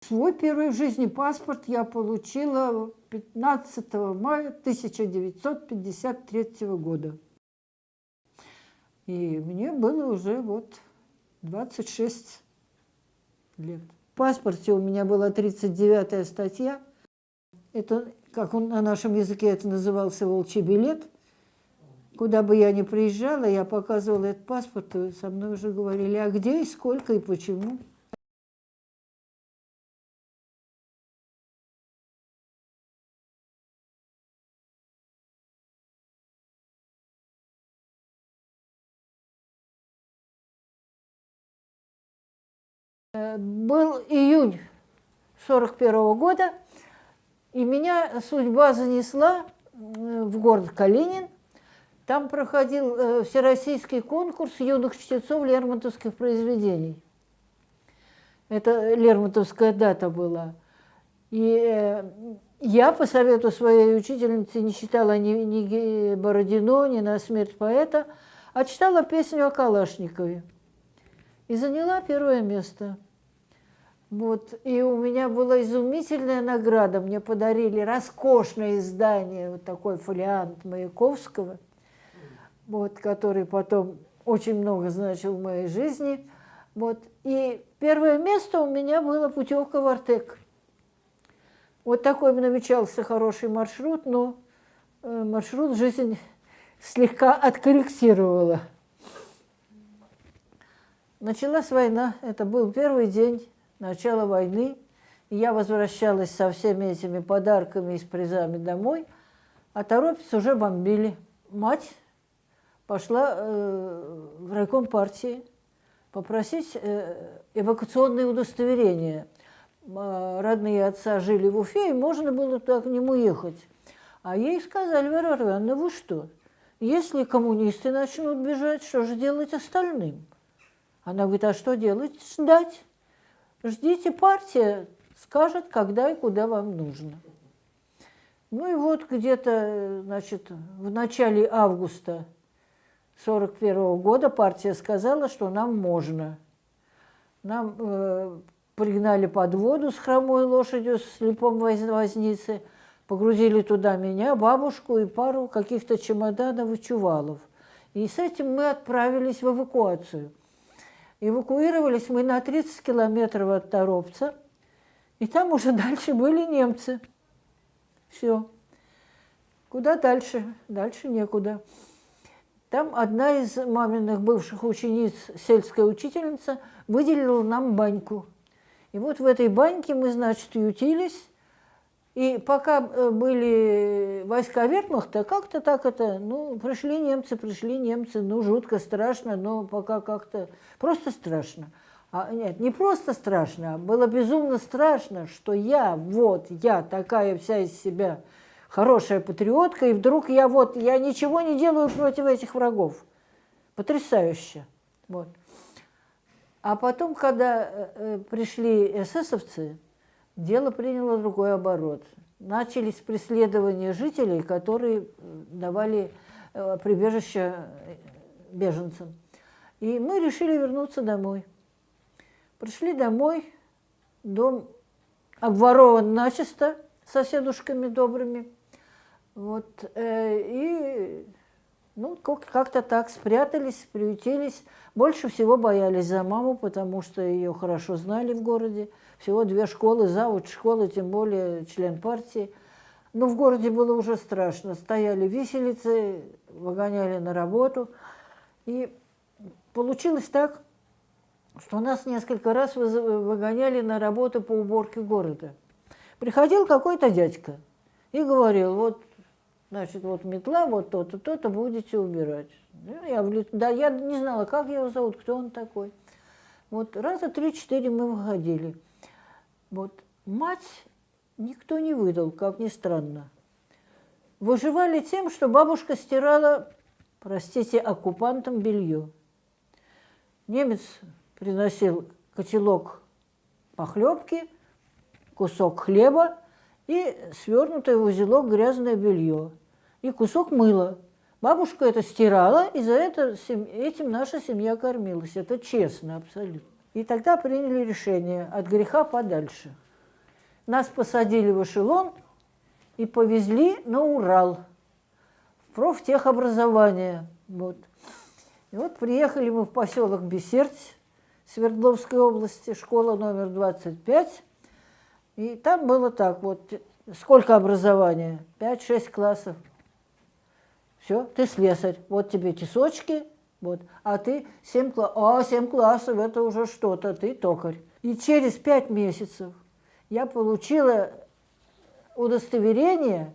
Свой первый в жизни паспорт я получила 15 мая 1953 года. И мне было уже вот 26 лет. В паспорте у меня была 39-я статья. Это, как он на нашем языке это назывался, волчий билет. Куда бы я ни приезжала, я показывала этот паспорт, и со мной уже говорили, а где, и сколько, и почему. Был июнь 1941 года, и меня судьба занесла в город Калинин. Там проходил всероссийский конкурс юных чтецов лермонтовских произведений. Это лермонтовская дата была. И я по совету своей учительницы не читала ни Бородино, ни «На смерть поэта», а читала песню о Калашникове. И заняла первое место. Вот. И у меня была изумительная награда. Мне подарили роскошное издание, вот такой фолиант Маяковского, вот, который потом очень много значил в моей жизни. Вот. И первое место у меня было путевка в Артек. Вот такой намечался хороший маршрут, но маршрут жизнь слегка откорректировала. Началась война, это был первый день начала войны, и я возвращалась со всеми этими подарками и с призами домой, а Торопец уже бомбили. Мать пошла в райком партии попросить эвакуационные удостоверения. Родные отца жили в Уфе, и можно было туда к нему ехать. А ей сказали: Варвара Ивановна, вы что, если коммунисты начнут бежать, что же делать остальным? Она говорит: а что делать? Ждать. Ждите, партия скажет, когда и куда вам нужно. Ну и вот где-то, значит, в начале августа 1941 года партия сказала, что нам можно. Нам пригнали подводу с хромой лошадью, с слепом возницы, погрузили туда меня, бабушку и пару каких-то чемоданов и чувалов. И с этим мы отправились в эвакуацию. Эвакуировались мы на 30 километров от Торопца, и там уже дальше были немцы. Все. Куда дальше? Дальше некуда. Там одна из маминых бывших учениц, сельская учительница, выделила нам баньку. И вот в этой баньке мы, значит, ютились. И пока были войска вермахта, как-то так это, ну, пришли немцы, ну, жутко страшно, но пока как-то просто страшно. Нет, не просто страшно, а было безумно страшно, что я такая вся из себя хорошая патриотка, и вдруг я ничего не делаю против этих врагов. Потрясающе. Вот. А потом, когда пришли эсэсовцы, дело приняло другой оборот. Начались преследования жителей, которые давали прибежище беженцам. И мы решили вернуться домой. Пришли домой, дом обворован начисто соседушками добрыми. Вот, и ну, как-то так спрятались, приютились. Больше всего боялись за маму, потому что ее хорошо знали в городе. Всего 2 школы, завуч школы, тем более член партии. Но в городе было уже страшно. Стояли виселицы, выгоняли на работу. И получилось так, что нас несколько раз выгоняли на работу по уборке города. Приходил какой-то дядька и говорил: вот, значит, вот метла, вот то-то, то-то будете убирать. Я не знала, как его зовут, кто он такой. Вот раза 3-4 мы выходили. Вот мать никто не выдал, как ни странно. Выживали тем, что бабушка стирала, простите, оккупантам белье. Немец приносил котелок похлебки, кусок хлеба и свернутое в узелок грязное белье, и кусок мыла. Бабушка это стирала, и за это этим наша семья кормилась. Это честно абсолютно. И тогда приняли решение от греха подальше. Нас посадили в эшелон и повезли на Урал, в профтехобразование. Вот. И вот приехали мы в поселок Бесерть Свердловской области, школа номер 25. И там было так, вот, сколько образования? 5-6 классов. Все, ты слесарь, вот тебе тесочки, вот. А ты 7 классов, 7 классов, это уже что-то, ты токарь. И через 5 месяцев я получила удостоверение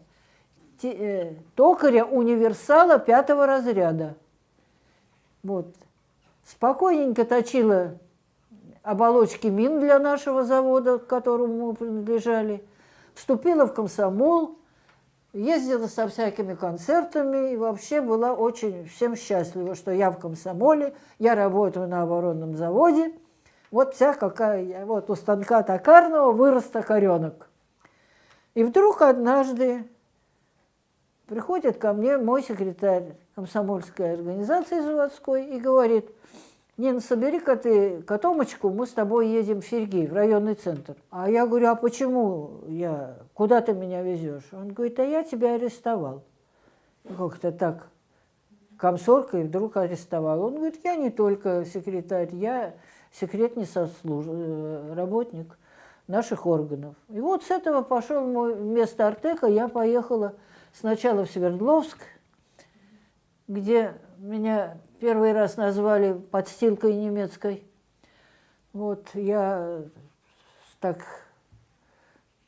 токаря универсала 5-го разряда. Вот. Спокойненько точила оболочки мин для нашего завода, к которому мы принадлежали. Вступила в комсомол, ездила со всякими концертами и вообще была очень всем счастлива, что я в комсомоле, я работаю на оборонном заводе. Вот вся какая я, вот у станка токарного вырос токаренок. И вдруг однажды приходит ко мне мой секретарь комсомольской организации заводской и говорит: Нина, собери-ка ты котомочку, мы с тобой едем в Сергей, в районный центр. А я говорю: а почему куда ты меня везешь? Он говорит: а я тебя арестовал. Как-то так, комсорг, и вдруг арестовал. Он говорит: я не только секретарь, я секретный работник наших органов. И вот с этого пошел мой вместо Артека, я поехала сначала в Свердловск, где меня первый раз назвали подстилкой немецкой. Вот я так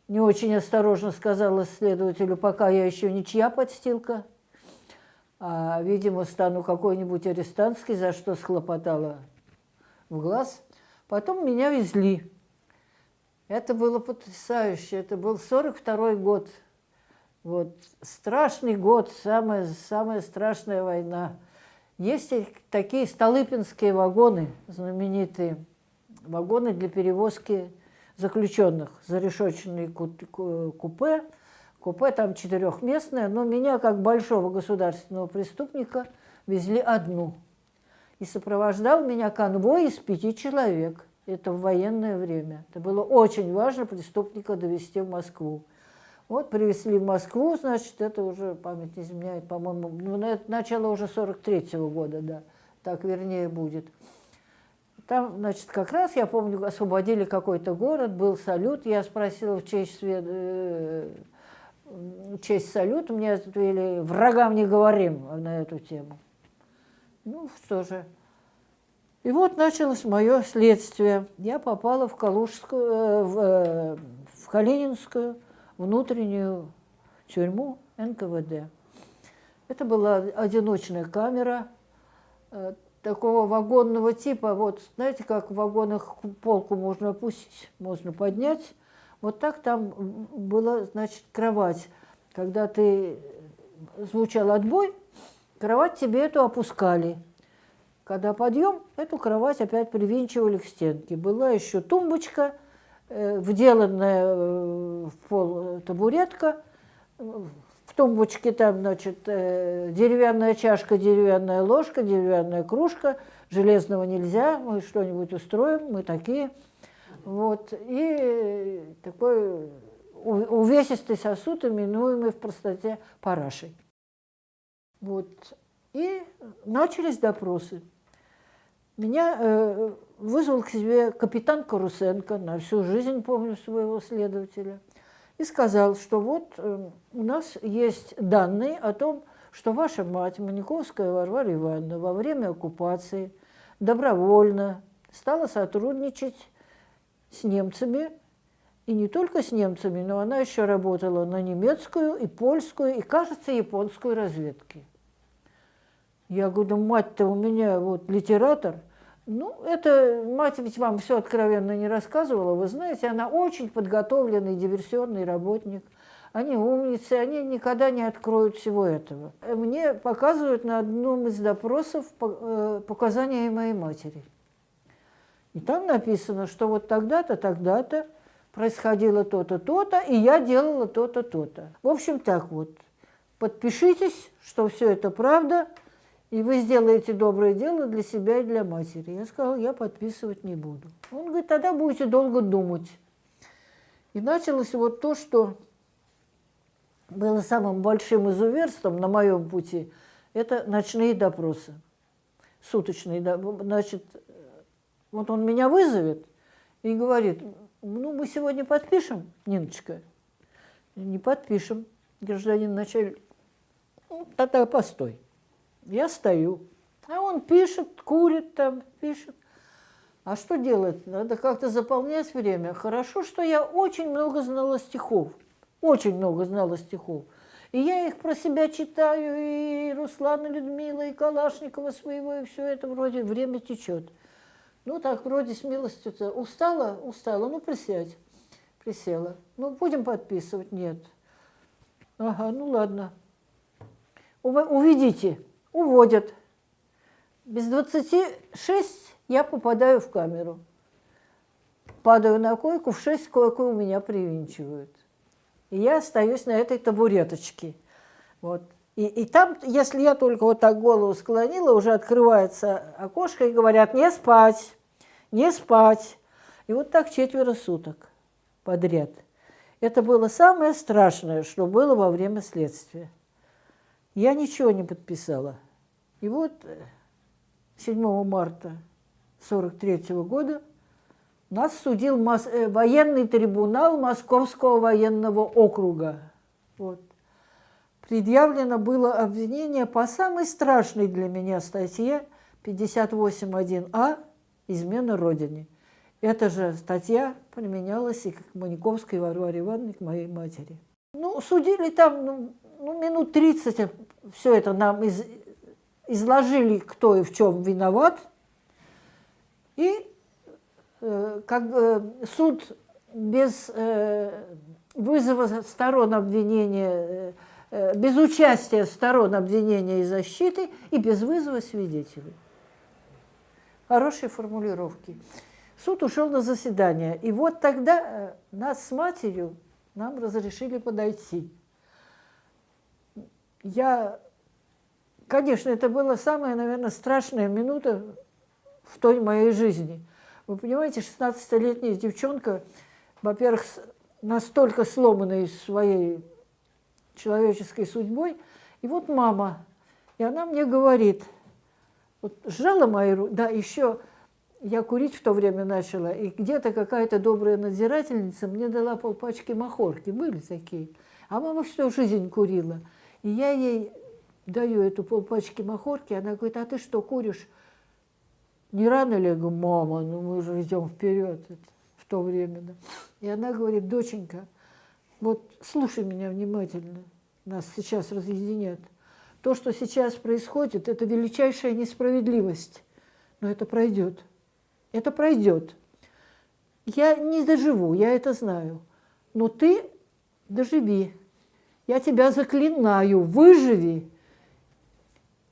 не очень осторожно сказала следователю: пока я еще ничья подстилка, а, видимо, стану какой-нибудь арестантской, за что схлопотала в глаз. Потом меня везли. Это было потрясающе. Это был 42-й год. Вот, страшный год, самая страшная война. Есть такие столыпинские вагоны, знаменитые вагоны для перевозки заключенных, зарешоченные купе. Купе там 4-местное, но меня, как большого государственного преступника, везли одну. И сопровождал меня конвой из 5 человек. Это в военное время. Это было очень важно преступника довезти в Москву. Вот привезли в Москву, значит, это уже, память не изменяет, по-моему, ну, это начало уже 43-го года, да, так вернее будет. Там, значит, как раз, я помню, освободили какой-то город, был салют, я спросила в честь салюта, мне ответили: врагам не говорим на эту тему. Ну, что же. И вот началось мое следствие. Я попала в Калининскую внутреннюю тюрьму НКВД. Это была одиночная камера такого вагонного типа. Вот знаете, как в вагонах полку можно опустить, можно поднять. Вот так там была, значит, кровать. Когда ты звучал отбой, кровать тебе эту опускали. Когда подъем, эту кровать опять привинчивали к стенке. Была еще тумбочка, вделанная в пол табуретка. В тумбочке там, значит, деревянная чашка, деревянная ложка, деревянная кружка. Железного нельзя, мы что-нибудь устроим, мы такие. Вот. И такой увесистый сосуд, именуемый в простоте парашей. Вот. И начались допросы. Меня вызвал к себе капитан Карусенко, на всю жизнь помню своего следователя, и сказал, что вот у нас есть данные о том, что ваша мать, Маниковская Варвара Ивановна, во время оккупации добровольно стала сотрудничать с немцами, и не только с немцами, но она еще работала на немецкую и польскую, и, кажется, японскую разведки. Я говорю: да мать-то у меня вот литератор. Ну, это мать ведь вам все откровенно не рассказывала, вы знаете, она очень подготовленный диверсионный работник. Они умницы, они никогда не откроют всего этого. Мне показывают на одном из допросов показания моей матери. И там написано, что вот тогда-то, тогда-то происходило то-то, то-то, и я делала то-то, то-то. В общем, так вот, подпишитесь, что все это правда, и вы сделаете доброе дело для себя и для матери. Я сказала: я подписывать не буду. Он говорит: тогда будете долго думать. И началось вот то, что было самым большим изуверством на моем пути, это ночные допросы, суточные. Значит, вот он меня вызовет и говорит: ну, мы сегодня подпишем, Ниночка? Не подпишем, гражданин начальник. Ну, тогда постой. Я стою, а он пишет, курит там, пишет. А что делать? Надо как-то заполнять время. Хорошо, что я очень много знала стихов. Очень много знала стихов. И я их про себя читаю, и Руслана Людмила, и Калашникова своего, и все это вроде время течет. Ну так, вроде с милостью. Устала? Устала. Ну, присядь. Присела. Ну, будем подписывать? Нет. Ага, ну ладно. Уведите. Уводят. Без 26 я попадаю в камеру. Падаю на койку, в 6 койку у меня привинчивают. И я остаюсь на этой табуреточке. Вот. И там, если я только вот так голову склонила, уже открывается окошко и говорят: не спать, не спать. И вот так 4 суток подряд. Это было самое страшное, что было во время следствия. Я ничего не подписала. И вот 7 марта 1943 года нас судил военный трибунал Московского военного округа. Вот. Предъявлено было обвинение по самой страшной для меня статье 58.1а «Измена Родине». Эта же статья применялась и к Маниковской Варваре Ивановне, к моей матери. Ну, судили там минут 30, все это нам изложили, кто и в чем виноват. И суд без вызова сторон обвинения, без участия сторон обвинения и защиты и без вызова свидетелей. Хорошие формулировки. Суд ушел на заседание. И вот тогда нас с матерью нам разрешили подойти. Конечно, это была самая, наверное, страшная минута в той моей жизни. Вы понимаете, 16-летняя девчонка, во-первых, настолько сломанной своей человеческой судьбой. И вот мама, и она мне говорит, вот сжала мои руки, да, еще я курить в то время начала, и где-то какая-то добрая надзирательница мне дала полпачки махорки, были такие. А мама всю жизнь курила. И я ей даю эту полпачки махорки, она говорит: а ты что, куришь? Не рано ли? Я говорю: мама, ну мы же идем вперед в то время. Да. И она говорит: доченька, вот слушай меня внимательно, нас сейчас разъединят. То, что сейчас происходит, это величайшая несправедливость, но это пройдет. Это пройдет. Я не доживу, я это знаю, но ты доживи. Я тебя заклинаю, выживи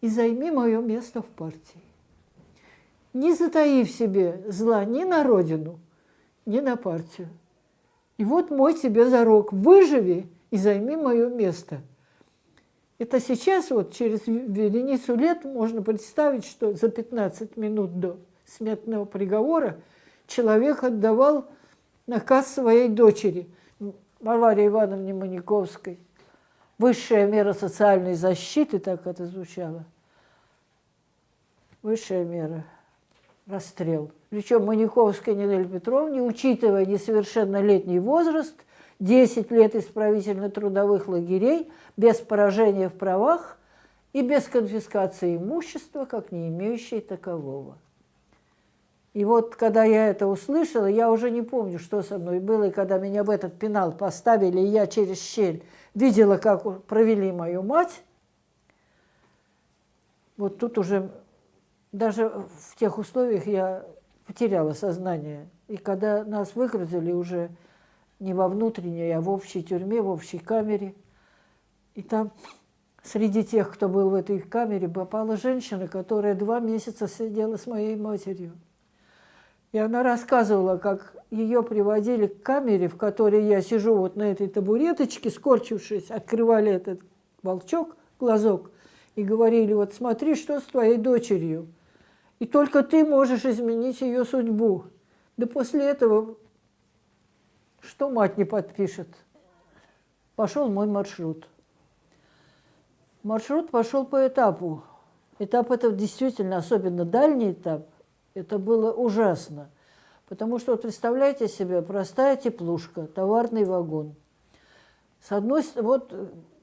и займи мое место в партии. Не затаив себе зла ни на родину, ни на партию. И вот мой тебе зарок: выживи и займи мое место. Это сейчас, вот через вереницу лет, можно представить, что за 15 минут до смертного приговора человек отдавал наказ своей дочери, Варваре Ивановне Маниковской. Высшая мера социальной защиты, так это звучало. Высшая мера – расстрел. Причем Маниковской Нинель Петровне, учитывая несовершеннолетний возраст, 10 лет исправительно-трудовых лагерей, без поражения в правах и без конфискации имущества, как не имеющей такового. И вот, когда я это услышала, я уже не помню, что со мной было, и когда меня в этот пенал поставили, и я через щель видела, как провели мою мать, вот тут уже, даже в тех условиях я потеряла сознание. И когда нас выгрузили уже не во внутренней, а в общей тюрьме, в общей камере, и там среди тех, кто был в этой камере, попала женщина, которая 2 месяца сидела с моей матерью. И она рассказывала, как ее приводили к камере, в которой я сижу вот на этой табуреточке, скорчившись, открывали этот волчок, глазок, и говорили: вот смотри, что с твоей дочерью. И только ты можешь изменить ее судьбу. Да после этого что мать не подпишет. Пошел мой маршрут. Маршрут пошел по этапу. Этап это действительно, особенно дальний этап, это было ужасно. Потому что, вот представляете себе, простая теплушка, товарный вагон. С одной стороны, вот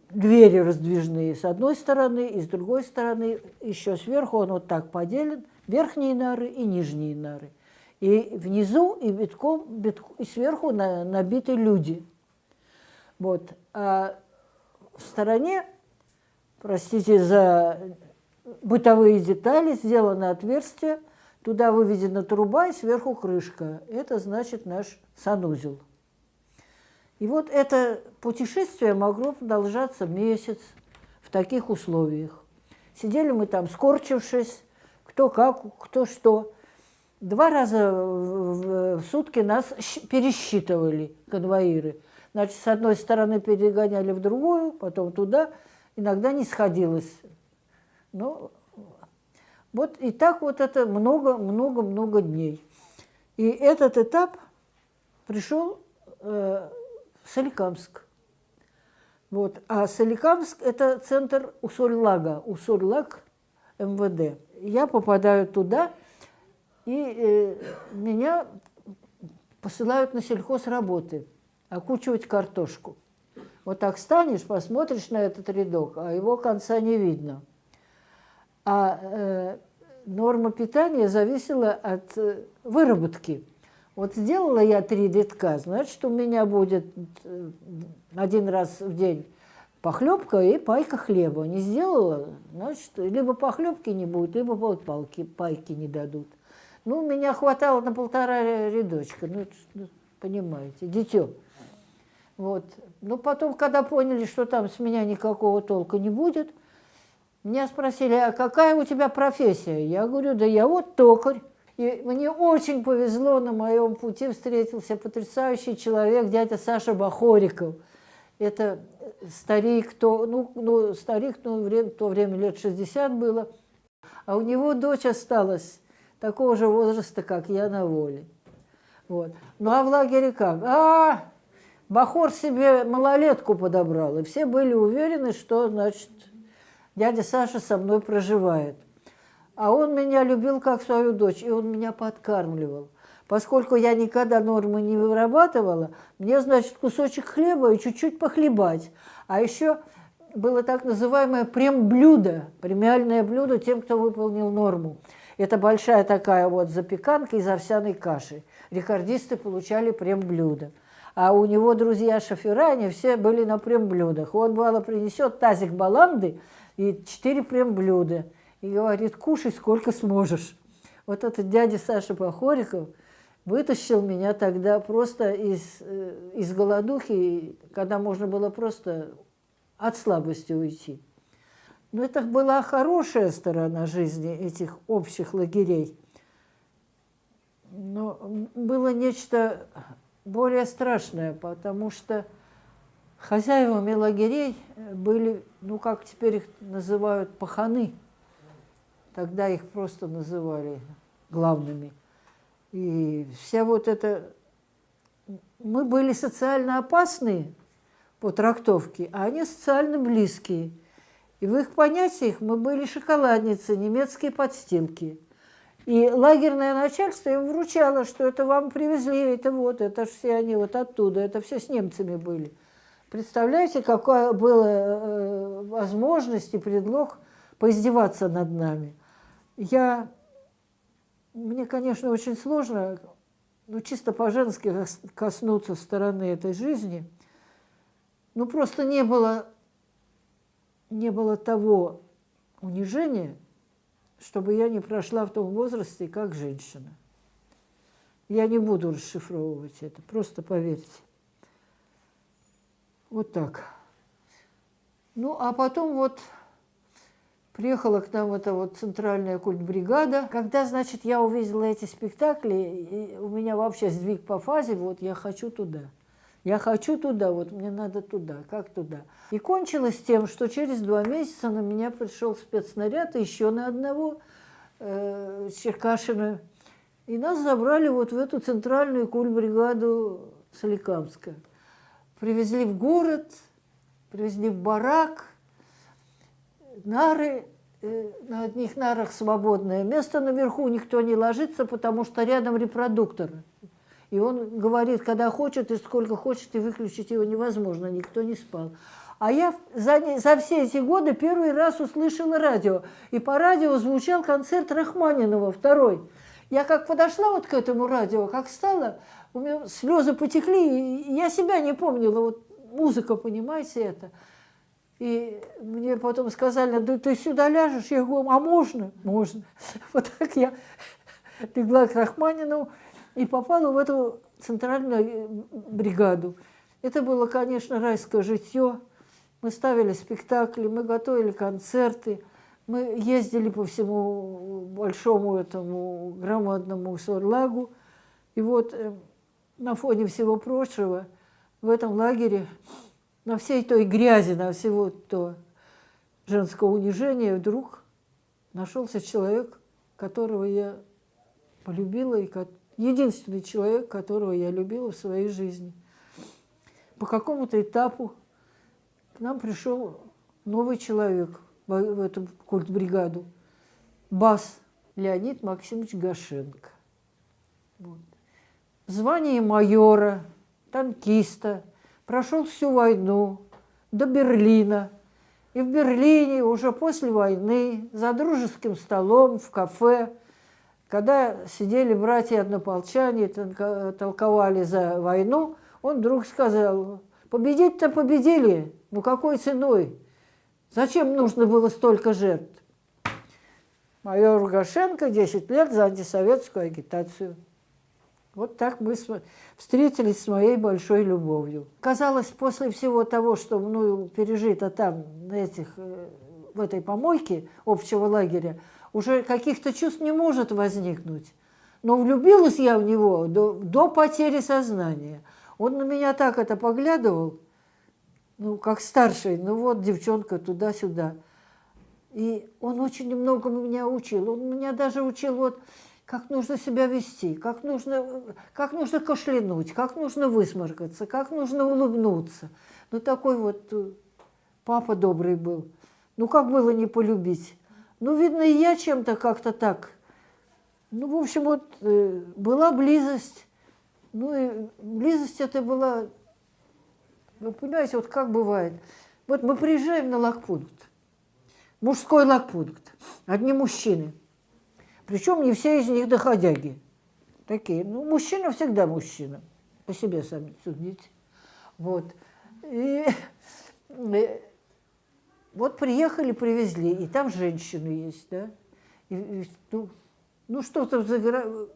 двери раздвижные с одной стороны, и с другой стороны, еще сверху он вот так поделен, верхние нары и нижние нары. И внизу, и битком, и сверху набиты люди. Вот. А в стороне, простите за бытовые детали, сделано отверстие, туда выведена труба и сверху крышка. Это значит наш санузел. И вот это путешествие могло продолжаться месяц в таких условиях. Сидели мы там, скорчившись, кто как, кто что. 2 раза в сутки нас пересчитывали конвоиры. Значит, с одной стороны перегоняли в другую, потом туда. Иногда не сходилось. Ну, вот и так вот это много-много-много дней. И этот этап пришел в Соликамск. Вот. А Соликамск – это центр Усоль-Лага, Усоль-Лаг МВД. Я попадаю туда, и меня посылают на сельхозработы, окучивать картошку. Вот так станешь, посмотришь на этот рядок, а его конца не видно. А норма питания зависела от выработки. Вот сделала я 3 рядка, значит, у меня будет 1 раз в день похлебка и пайка хлеба. Не сделала, значит, либо похлебки не будет, либо вот пайки не дадут. Ну, меня хватало на 1,5 рядочка, ну, понимаете, дитё. Вот. Ну, потом, когда поняли, что там с меня никакого толка не будет, меня спросили, а какая у тебя профессия? Я говорю, да я вот токарь. И мне очень повезло, на моем пути встретился потрясающий человек, дядя Саша Бахориков. Это старик, старик, в то время лет 60 было. А у него дочь осталась такого же возраста, как я, на воле. Вот. Ну а в лагере как? Бахор себе малолетку подобрал. И все были уверены, что, значит, дядя Саша со мной проживает. А он меня любил как свою дочь, и он меня подкармливал. Поскольку я никогда нормы не вырабатывала, мне, значит, кусочек хлеба и чуть-чуть похлебать. А еще было так называемое прем-блюдо, премиальное блюдо тем, кто выполнил норму. Это большая такая вот запеканка из овсяной каши. Рекордисты получали прем-блюдо. А у него друзья-шофера, они все были на прем-блюдах. Он, бывало, принесет тазик баланды и 4 прем-блюда. И говорит, кушай сколько сможешь. Вот этот дядя Саша Бахориков вытащил меня тогда просто из голодухи, когда можно было просто от слабости уйти. Но это была хорошая сторона жизни этих общих лагерей. Но было нечто более страшное, потому что хозяевами лагерей были, ну как теперь их называют, паханы. Тогда их просто называли главными. И вся вот эта... Мы были социально опасные по трактовке, а они социально близкие. И в их понятиях мы были шоколадницы, немецкие подстилки. И лагерное начальство им вручало, что это вам привезли, это ж все они вот оттуда, это все с немцами были. Представляете, какая была возможность и предлог поиздеваться над нами. Мне, конечно, очень сложно, чисто по-женски коснуться стороны этой жизни. Просто не было того унижения, чтобы я не прошла в том возрасте как женщина. Я не буду расшифровывать это, просто поверьте. Вот так. А потом вот приехала к нам эта вот центральная культбригада. Когда, значит, я увидела эти спектакли, и у меня вообще сдвиг по фазе, вот я хочу туда. Я хочу туда, вот мне надо туда, как туда. И кончилось тем, что через 2 месяца на меня пришел спецнаряд, и еще на одного Черкашина. И нас забрали вот в эту центральную культбригаду Соликамска. Привезли в город, привезли в барак, нары, на одних нарах свободное место наверху, никто не ложится, потому что рядом репродуктор. И он говорит, когда хочет и сколько хочет, и выключить его невозможно, никто не спал. А я за все эти годы первый раз услышала радио. И по радио звучал концерт Рахманинова, второй. Я как подошла вот к этому радио, как стала, у меня слезы потекли, и я себя не помнила. Вот музыка, понимаете, это. И мне потом сказали, да ты сюда ляжешь? Я говорю, а можно? Можно. Вот так я легла к Рахманинову и попала в эту центральную бригаду. Это было, конечно, райское житье. Мы ставили спектакли, мы готовили концерты, мы ездили по всему большому этому громадному Сурлагу. И вот на фоне всего прочего в этом лагере, на всей той грязи, на всего то женского унижения, вдруг нашелся человек, которого я полюбила, и единственный человек, которого я любила в своей жизни. По какому-то этапу к нам пришел новый человек в эту культбригаду. Бас Леонид Максимович Гашенко. Вот. В звании майора, танкиста, прошел всю войну до Берлина. И в Берлине уже после войны за дружеским столом в кафе, когда сидели братья-однополчане, толковали за войну, он вдруг сказал: победить-то победили, но какой ценой? Зачем нужно было столько жертв? Майор Гашенко 10 лет за антисоветскую агитацию. Вот так мы встретились с моей большой любовью. Казалось, после всего того, что мною пережито там, в этой помойке общего лагеря, уже каких-то чувств не может возникнуть. Но влюбилась я в него до потери сознания. Он на меня так это поглядывал, ну, как старший, ну вот девчонка туда-сюда. И он очень многому меня учил. Он меня даже учил, вот, как нужно себя вести, как нужно кашлянуть, как нужно высморкаться, как нужно улыбнуться. Ну, такой вот папа добрый был. Ну, как было не полюбить? Ну, видно, и я чем-то как-то так. Ну, в общем, вот была близость. Ну, и близость это была, вы понимаете, вот как бывает. Вот мы приезжаем на лагпункт, мужской лагпункт, одни мужчины. Причем не все из них доходяги. Такие. Ну, мужчина всегда мужчина. По себе сами судите. Вот. И вот приехали, привезли, и там женщины есть, да. Ну что-то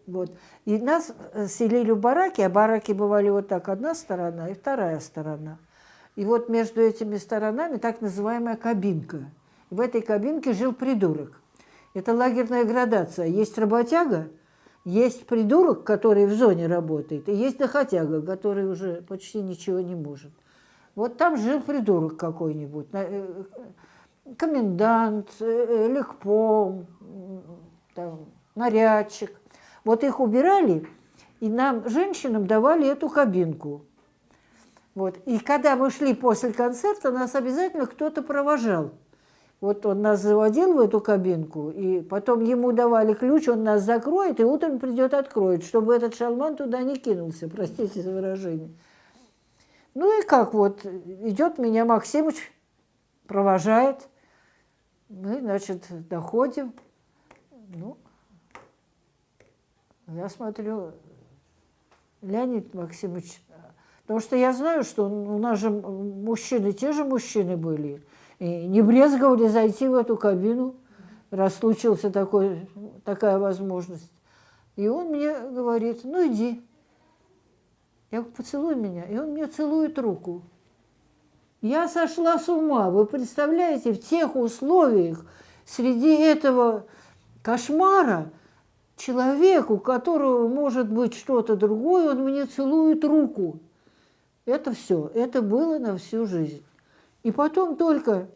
вот. И нас селили в бараки, а бараки бывали вот так, одна сторона и вторая сторона. И вот между этими сторонами так называемая кабинка. И в этой кабинке жил придурок. Это лагерная градация. Есть работяга, есть придурок, который в зоне работает, и есть доходяга, который уже почти ничего не может. Вот там жил придурок какой-нибудь, комендант, легпом, там, нарядчик. Вот их убирали, и нам, женщинам, давали эту кабинку. Вот. И когда мы шли после концерта, нас обязательно кто-то провожал. Вот он нас заводил в эту кабинку, и потом ему давали ключ, он нас закроет, и утром придет откроет, чтобы этот шалман туда не кинулся, простите за выражение. Ну и как вот, идет меня Максимыч, провожает, мы, значит, доходим, ну, я смотрю, Леонид Максимович, потому что я знаю, что у нас же мужчины, те же мужчины были, и не брезговали зайти в эту кабину, раз случилась такая возможность. И он мне говорит: ну иди. Я говорю: поцелуй меня. И он мне целует руку. Я сошла с ума. Вы представляете, в тех условиях, среди этого кошмара, человек, у которого может быть что-то другое, он мне целует руку. Это все. Это было на всю жизнь. И потом только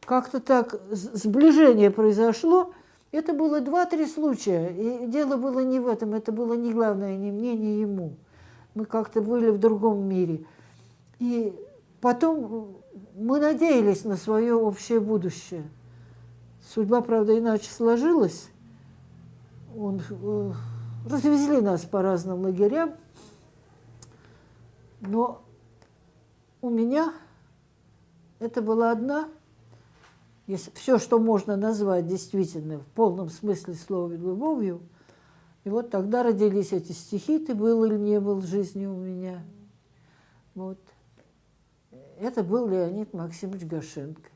как-то так сближение произошло. Это было 2-3 случая. И дело было не в этом, это было не главное ни мне, ни ему. Мы как-то были в другом мире. И потом мы надеялись на свое общее будущее. Судьба, правда, иначе сложилась. Развезли нас по разным лагерям. Но у меня это была одна, если все, что можно назвать действительно в полном смысле слова любовью. И вот тогда родились эти стихи «Ты был или не был в жизни у меня». Вот. Это был Леонид Максимович Гошенко.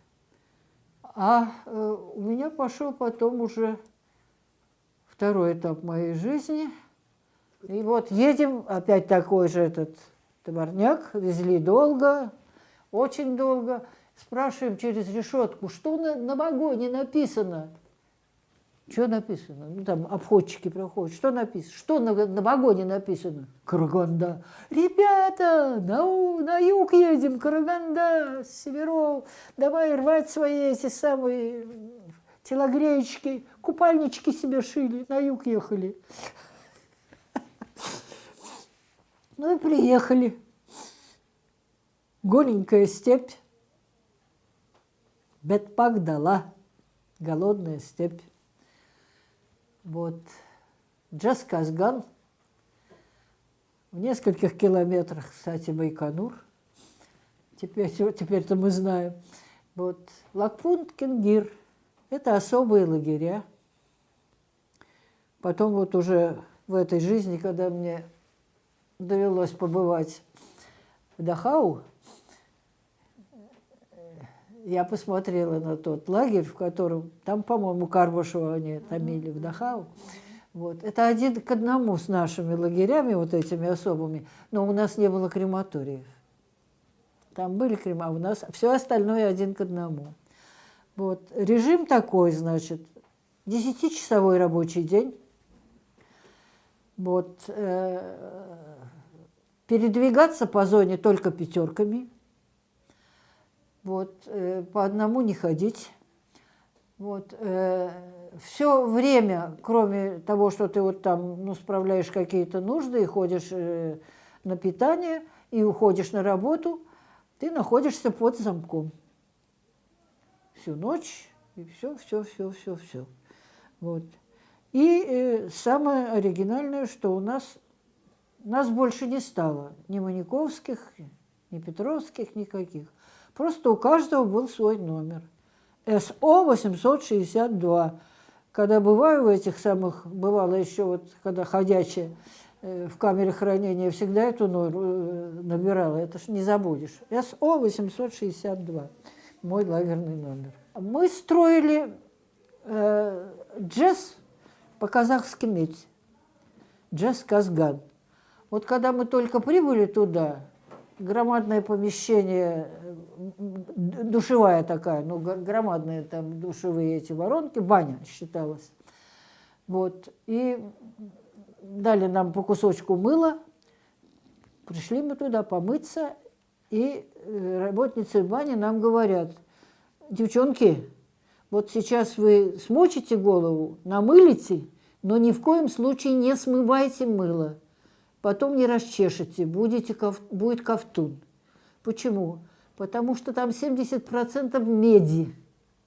А у меня пошел потом уже второй этап моей жизни. И вот едем, опять такой же этот товарняк, везли долго, очень долго. Спрашиваем через решетку, что на вагоне написано? Что написано? Ну, там обходчики проходят. Что написано? Что на вагоне написано? Караганда. Ребята, на юг едем, Караганда, с северов. Давай рвать свои эти самые телогреечки, купальнички себе шили, на юг ехали. Ну и приехали. Голенькая степь. Бетпак дала. Голодная степь. Вот. Джасказган. В нескольких километрах, кстати, Байконур. Теперь-то мы знаем. Вот. Лакпунт, Кингир. Это особые лагеря. Потом вот уже в этой жизни, когда мне довелось побывать в Дахау, я посмотрела на тот лагерь, в котором, там, по-моему, Карбышева они томили в Дахау. Вот. Это один к одному с нашими лагерями, вот этими особыми, но у нас не было крематориев. Там были а у нас все остальное один к одному. Вот. Режим такой, значит, 10-часовой рабочий день. Вот. Передвигаться по зоне только пятерками. Вот, по одному не ходить. Вот, все время, кроме того, что ты вот там справляешь какие-то нужды и ходишь на питание, и уходишь на работу, ты находишься под замком. Всю ночь, и все. Вот. И самое оригинальное, что нас больше не стало. Ни Маниковских, ни Петровских, никаких. Просто у каждого был свой номер. СО-862. Когда бываю в этих самых, бывало еще вот, когда ходячая в камере хранения, всегда эту набирала, это ж не забудешь. СО-862. Мой лагерный номер. Мы строили джаз по-казахски медь. Джаз-Казган. Вот когда мы только прибыли туда, громадное помещение, душевая такая, громадные там душевые эти воронки, баня считалась. Вот. И дали нам по кусочку мыла, пришли мы туда помыться, и работницы бани нам говорят: девчонки, вот сейчас вы смочите голову, намылите, но ни в коем случае не смывайте мыло. Потом не расчешете, будет ковтун. Почему? Потому что там 70% меди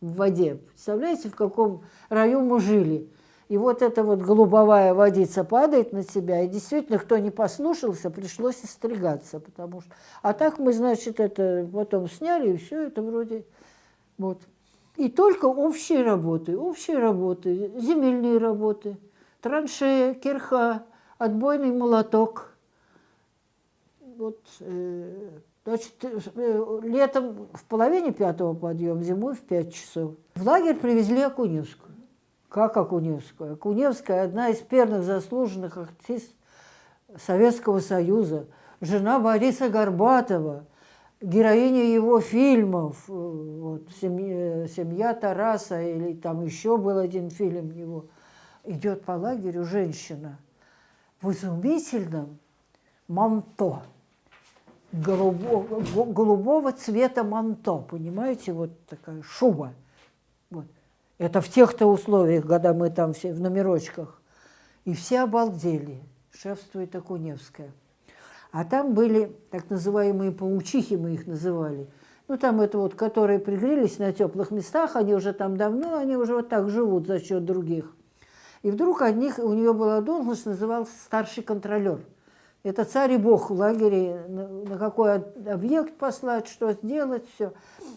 в воде. Представляете, в каком раю мы жили? И вот эта вот голубовая водица падает на тебя, и действительно, кто не послушался, пришлось остригаться. Потому что... А так мы, значит, это потом сняли, и все это вроде... Вот. И только общие работы, земельные работы, траншея, кирха, отбойный молоток. Вот, значит, летом в половине 5-го подъем, зимой в 5 часов. В лагерь привезли Акуневскую. Как Акуневскую? Акуневская – одна из первых заслуженных артистов Советского Союза, жена Бориса Горбатова, героиня его фильмов, вот, «Семья Тараса», или там еще был один фильм его. Идет по лагерю женщина в изумительном манто, голубого цвета манто, понимаете, вот такая шуба. Вот. Это в тех-то условиях, когда мы там все в номерочках. И все обалдели, шефствует Акуневская. А там были так называемые паучихи, мы их называли. Ну, там это вот, которые пригрелись на теплых местах, они уже там давно, они уже вот так живут за счет других. И вдруг у нее была должность, назывался старший контролер. Это царь и бог в лагере, на какой объект послать, что сделать, все.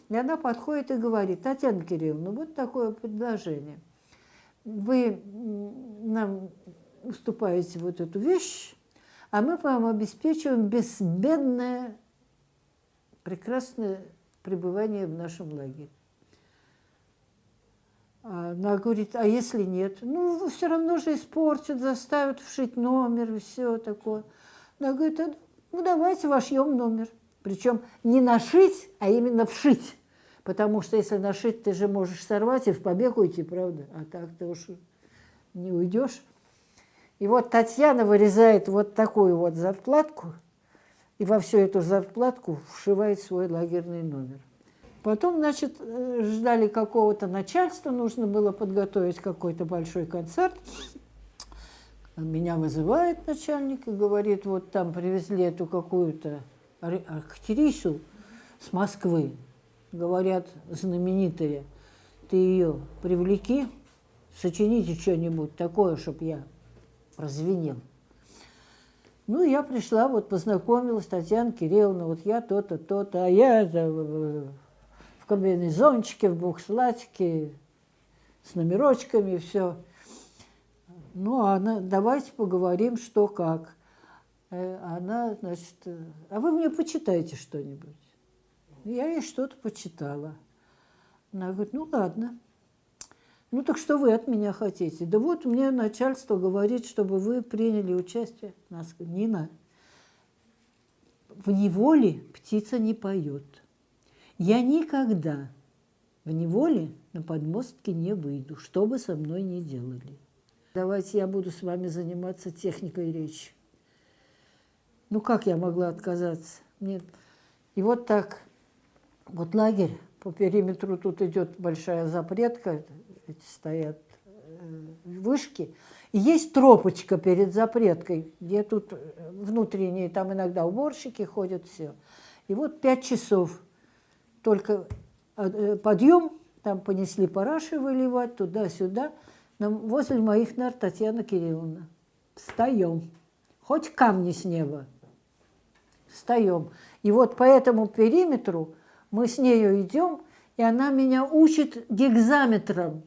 И она подходит и говорит: Татьяна Кирилловна, вот такое предложение. Вы нам уступаете вот эту вещь, а мы вам обеспечиваем безбедное, прекрасное пребывание в нашем лагере. Она говорит: а если нет? Ну, все равно же испортят, заставят вшить номер и все такое. Она говорит: ну, давайте вошьем номер. Причем не нашить, а именно вшить. Потому что если нашить, ты же можешь сорвать и в побег уйти, правда? А так ты уж не уйдешь. И вот Татьяна вырезает вот такую вот зарплатку и во всю эту зарплатку вшивает свой лагерный номер. Потом, значит, ждали какого-то начальства, нужно было подготовить какой-то большой концерт. Меня вызывает начальник и говорит: вот там привезли эту какую-то актрису с Москвы, говорят, знаменитая, ты ее привлеки, сочините что-нибудь такое, чтобы я прозвенел. Ну, я пришла, вот познакомилась, Татьяна Кирилловна, вот я то-то, то-то, а я в комбинезончике, в бухшлатике, с номерочками, все. Ну, она: давайте поговорим, что как. Она, значит: а вы мне почитайте что-нибудь. Я ей что-то почитала. Она говорит: ну, ладно. Ну, так что вы от меня хотите? Да вот мне начальство говорит, чтобы вы приняли участие. Она сказала: Нина, в неволе птица не поет. Я никогда в неволе на подмостке не выйду, что бы со мной ни делали. Давайте я буду с вами заниматься техникой речи. Ну, как я могла отказаться? Нет. И вот так, вот лагерь, по периметру тут идет большая запретка, эти стоят вышки, и есть тропочка перед запреткой, где тут внутренние, там иногда уборщики ходят, все. И вот 5 часов только подъем, там понесли параши выливать, туда-сюда. Возле моих нар Татьяна Кирилловна. Встаем. Хоть камни с неба. Встаем. И вот по этому периметру мы с нею идем, и она меня учит гекзаметром.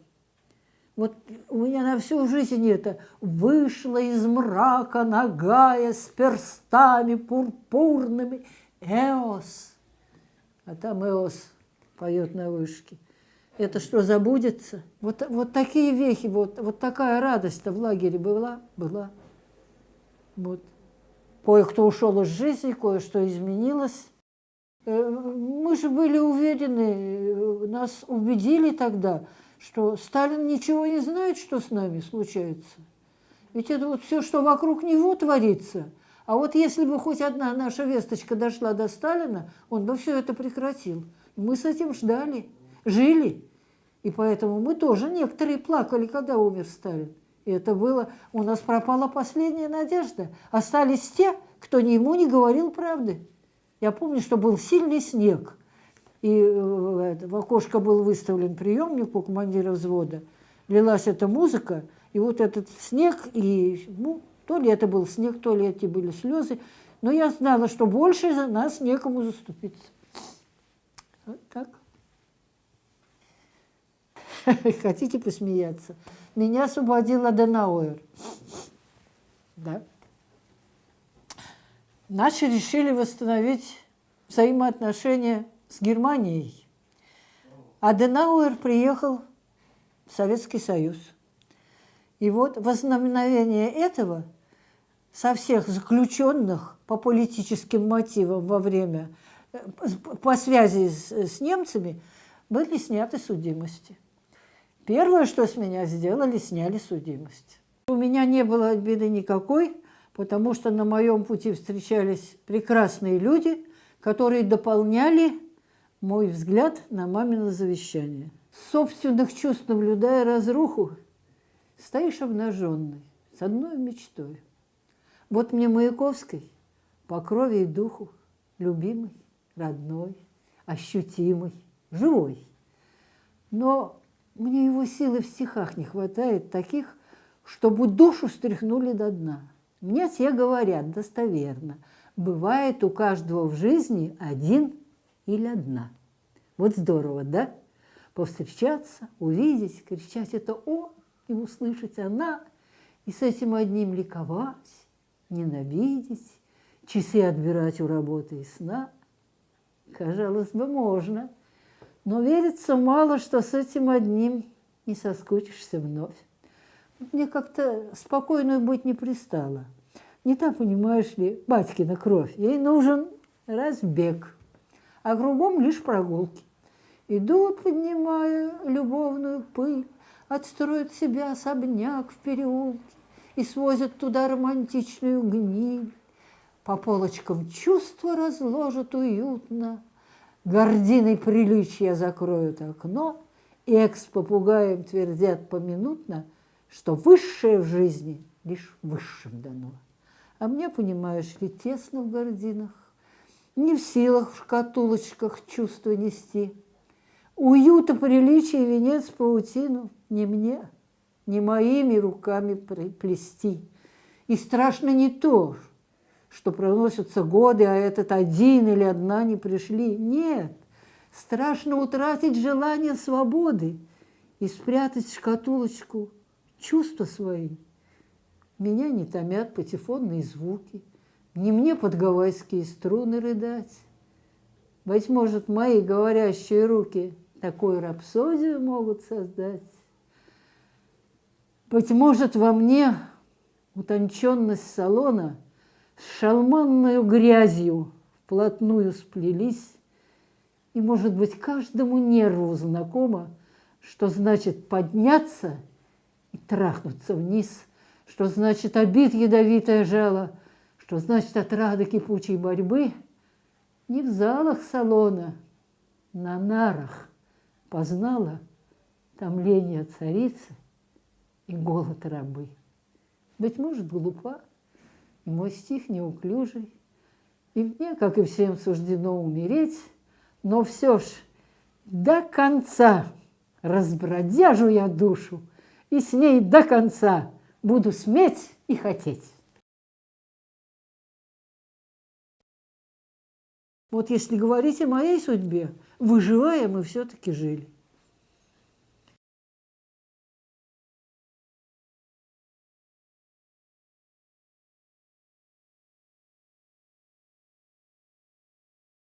Вот у меня на всю жизнь это: вышла из мрака нагая с перстами пурпурными. Эос. А там Эос поет на вышке. Это что, забудется? Вот такие вехи, вот такая радость-то в лагере была. Вот. Кое-кто ушел из жизни, кое-что изменилось. Мы же были уверены, нас убедили тогда, что Сталин ничего не знает, что с нами случается. Ведь это вот все, что вокруг него творится. А вот если бы хоть одна наша весточка дошла до Сталина, он бы все это прекратил. Мы с этим ждали, жили. И поэтому мы тоже некоторые плакали, когда умер Сталин. И это было, у нас пропала последняя надежда. Остались те, кто ему не говорил правды. Я помню, что был сильный снег. И в окошко был выставлен приемник у командира взвода. Лилась эта музыка, и вот этот снег, и то ли это был снег, то ли эти были слезы. Но я знала, что больше за нас некому заступиться. Вот так. Хотите посмеяться? Меня освободил Аденауэр. Да. Наши решили восстановить взаимоотношения с Германией. Аденауэр приехал в Советский Союз. И вот возобновление этого со всех заключенных по политическим мотивам во время, по связи с немцами, были сняты судимости. Первое, что с меня сделали, сняли судимость. У меня не было беды никакой, потому что на моем пути встречались прекрасные люди, которые дополняли мой взгляд на мамино завещание. Собственных чувств наблюдая разруху, стоишь обнаженный, с одной мечтой. Вот мне Маяковской по крови и духу, любимый, родной, ощутимый, живой. Но мне его силы в стихах не хватает таких, чтобы душу стряхнули до дна. Мне все говорят достоверно, бывает у каждого в жизни один или одна. Вот здорово, да? Повстречаться, увидеть, кричать это «он» и услышать «она», и с этим одним ликовать, ненавидеть, часы отбирать у работы и сна. Казалось бы, можно, но верится мало, что с этим одним не соскучишься вновь. Мне как-то спокойную быть не пристало. Не так, понимаешь ли, батькина кровь. Ей нужен разбег, а кругом лишь прогулки. Идут, поднимая любовную пыль, отстроят себе особняк в переулке и свозят туда романтичную гниль. По полочкам чувства разложат уютно, гординой приличия закроют окно, и экс-попугаям твердят поминутно, что высшее в жизни лишь высшим дано. А мне, понимаешь ли, тесно в гординах, не в силах в шкатулочках чувства нести. Уюта, приличия, венец, паутину не мне, не моими руками плести. И страшно не то, что проносятся годы, а этот один или одна не пришли. Нет, страшно утратить желание свободы и спрятать в шкатулочку чувства свои. Меня не томят патефонные звуки, не мне под гавайские струны рыдать. Быть может, мои говорящие руки такую рапсодию могут создать. Быть может, во мне утонченность салона с шалманной грязью вплотную сплелись, и, может быть, каждому нерву знакомо, что значит подняться и трахнуться вниз, что значит обид ядовитое жало, что значит отрада кипучей борьбы. Не в залах салона, на нарах познала томление царицы и голод рабы. Быть может, глупа, и мой стих неуклюжий, и мне, как и всем, суждено умереть, но все ж до конца разбродяжу я душу, и с ней до конца буду сметь и хотеть. Вот если говорить о моей судьбе, выживая, мы все-таки жили.